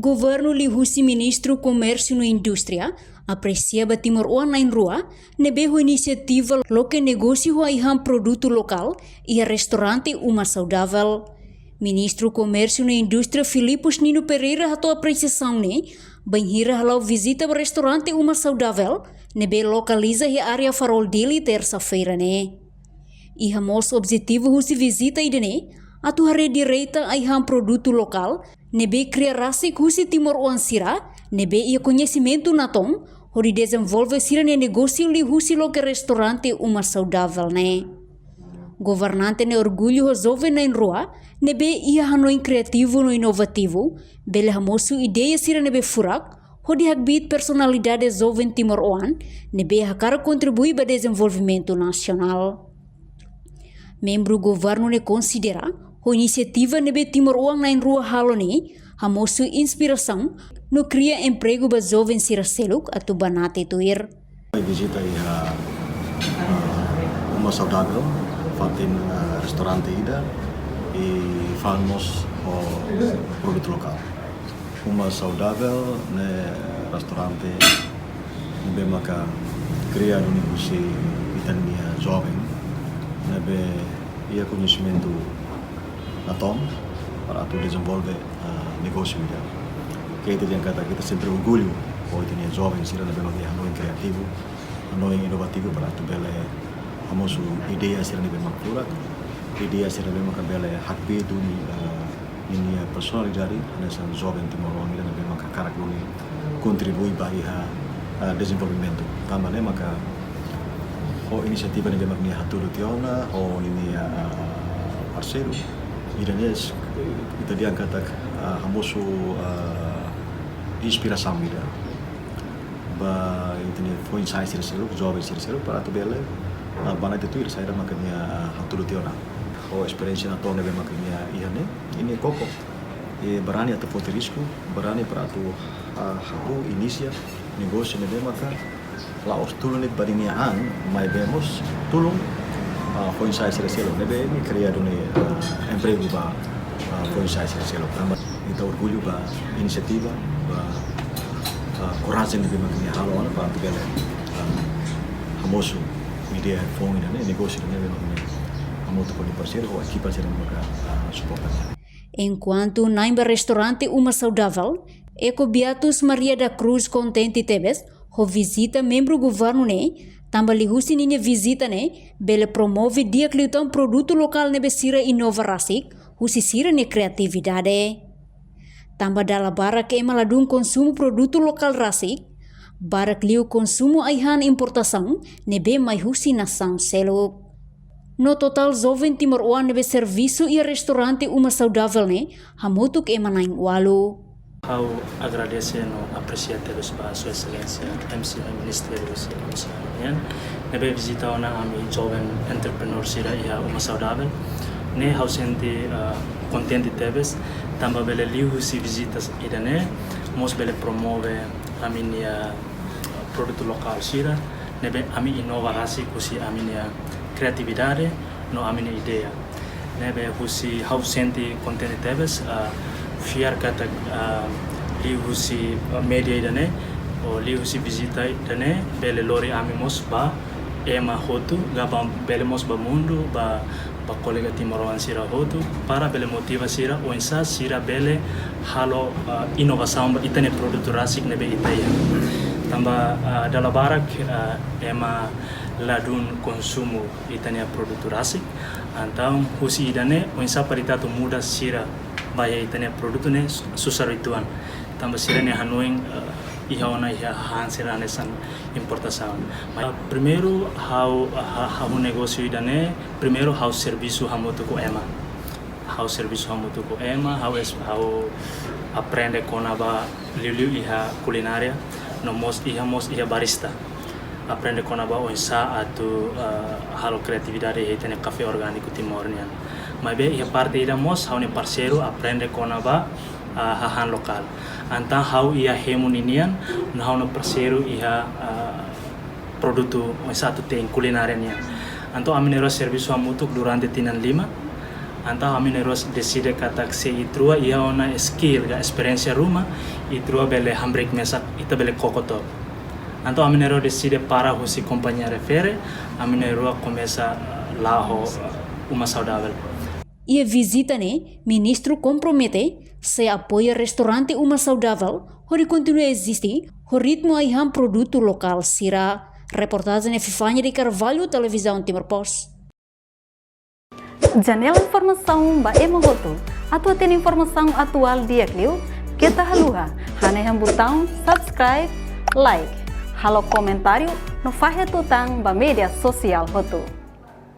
Governo lihusi Ministro Comércio e Indústria apreciava Timor-Oan na rua, nebeho inisiativa loke negócio aiham produto lokal e restaurante uma saudável. Ministro Comércio e Indústria Filipos Nino Pereira hato apreciação ne, banhira halau visita ao restaurante uma saudável, nebe localiza a área farol dele terça-feira ne. E hamos objetivo husi visita idene, atu hare direita aiham produto lokal, nebe cria rasi husi Timor-Oan sira, nebe ia conhecimento na tom, hori desenvolve sira ne negócio li husi loke restaurante uma saudável ne. Governante ne orgulho ho jovem na rua, nebe ia hanoin criativo no inovativo, bele hamosu ideia sira nebe furak, hodi hagbit personalidade jovem Timor-Oan, nebe hakara contribui para desenvolvimento nacional. Membro governo ne considera a iniciativa nebe Timor-Oan na rua halo ne, hamosu inspiração no cria emprego para jovens siraseluk atau banate tuir. Visita uma saudável, fatin restaurante ida e falamos o produto local. Uma saudável ne restaurante nebe maka cria no negócio itania jovem, nebe ia conhecimento na tom para tu desenvolver negócio ida. Kita yang kata kita sempre orgulho o itania jovem sira nebe no ano criativo, ano inovativo para tu bele hamosu ideia sira nebe makura, ideia sira nebe makabele hakbi tu ini personalidade nessa jovem Timor-Oan ida nebe makakarak duni contribui para desenvolvimento. Também maka o inisiativa nebe maknia haturu tiona o ini parceiro Iranes kita diangkat hamosu inspiração ida ba ini foi sai sirseluk jovem sirseluk para tu bele bana itu saya makanya haturu tiona o experiência na tona be makanya ihane ini koko berani atau foto risco berani para tu haku inicia negócio nebe maka laos tulunit badingian mai bemos tulung foi sai sirseluk nebe ini criado ne emprego ba foi sai sirseluk kita orgulho ba inisiativa ba coragem nebe makanya halo ana para tu bele hamosu ideia fome ne negócio nebe makanya hamotu poni parceiro ou equipa sira maka suportar. Enquanto naimba restaurante uma saudável, Eco Beatus Maria da Cruz Contente Tebes, ho visita membro governo ne, tambali husi ninha visita ne, bele promove dia clitão produto local nebe sira inovasi, husi sira ne criatividade. Tamba dala barak e maladung consumo produto local rasik, barak liu consumo aihan importação, nebe mai husi nação seluk. No total, jovem Timor-Oan nebe serviço e restaurante uma saudável ne, hamutuk e manaing walu. Eu agradeço no apreciativos para Sua Excelência MC Ministério da Economia, nebe visita ona ami jovem entrepreneur sira ia uma saudável, ne hau senti contente tebes, tamba bele liu si visitas idane, mos bele promove aminia produto lokal sira, nebe ami inovasi kusi aminia criatividade no amine ideia nebe husi how senti contente tebes fiar kata li husi media idane o li husi visita idane bele lori amimos ba ema hotu gabam bele mos ba mundo ba kolega Timor-Oan sira hotu para bele motiva sira o insa sira bele halo inovação ba itane produto rasik nebe ideia tamba dala barak ema ladun consumo itania produto rasik então husi idane onsa paritato muda sira baya itania produto ne susarituan tamba sira ne hanoing ihaona iha hansira nesan importação primeiro how negócio idane primeiro how serviço hamoto ko ema how serviço hamoto ko ema how aprende konaba liu iha culinaria no mos iha barista aprende com a onsa atu halo criatividade e tem café orgânico timornian mas bem a parte da mos hau ne parceiro aprende com a hahan lokal. Antang hau ia hemuninian, hau no parceiro ia produto satu tem culinarnya. Anto ami nero serviço amutuk durante tinan 5. Anta ami nero decide katak se itrua ia ona skill ga experiência rumah itrua bele hambrek mesak ita bele kokotop. Anto ami nero decide para husi companhia refere ami nero começa lá uma saudável. E a visita né, ministro compromete se apoia restaurante uma saudável, onde continua a existir, o ritmo a iham produto local será reportagem de Fifanya de Carvalho, televisão Timor Post. Janela informação ba emogoto, atua tem informação atual dia clio, kita haluha, haneham botão subscribe, like, halo comentário, no fahe tutang ba media sosial hotu.